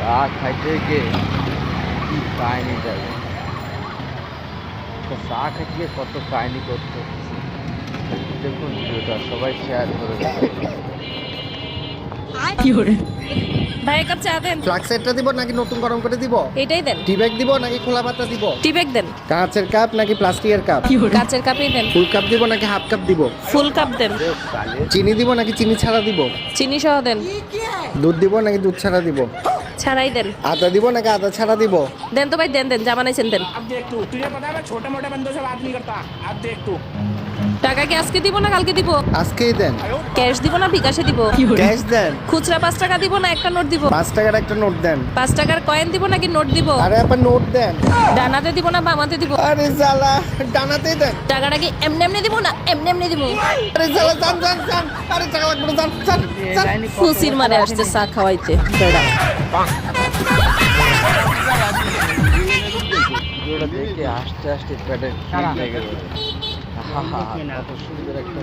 চা খাইতে গিয়ে কি কাহিনি যাবে, চা খাইতে গিয়ে কত কাহিনি করতে হচ্ছে। দেখুন ভিডিওটা সবাই শেয়ার করে দেবেন। ভাই এক কাপ চা দেন। ফ্লাক্সেরটা দিব নাকি নতুন গরম করে দিব? এটাই দেন। টি ব্যাগ দিব নাকি খোলা পাতা দিব? টি ব্যাগ দেন। কাঁচের কাপ নাকি প্লাস্টিকের কাপ? কাচের কাপই দেন। ফুল কাপ দিব নাকি হাফ কাপ দিব? ফুল কাপ দেন। চিনি দিব নাকি চিনি ছাড়া দিব? চিনি সহ দেন। দুধ দিব নাকি দুধ ছাড়া দিব? ছাড়াই দেন। আদা দিব নাকি আদা ছাড়া দিব? দেন তো ভাই, দেন দেন, যা বানাইছেন দেন। अब देख तू, तुझे पता है मैं छोटे मोटे बंदों से बात नहीं करता। अब देख तू। টাকা কি আজকে দিব না কালকে দিব? আজকেই দেন। ক্যাশ দিব না বিকাশে দিব? ক্যাশ দেন। খুচরা 5 টাকা দিব না একটা নোট দিব? 5 টাকার একটা নোট দেন। 5 টাকার কয়েন দিব নাকি নোট দিব? আরে আবার নোট দেন। ডানাতে দিব না বামাতে দিব? আরে জালা, ডানাতেই দেন। টাকাটা কি এমনি এমনি দিব না এমনি এমনি দিব? আরে জালা, জান জান জান। আরে টাকা লাগবে না, জান জান জান। ফুসির মারে আসছে চা খাওয়াইতে। ভিডিওটা দেখে আস্তে আস্তে পেটে খিদে লেগে যাবে। কত সুন্দর একটা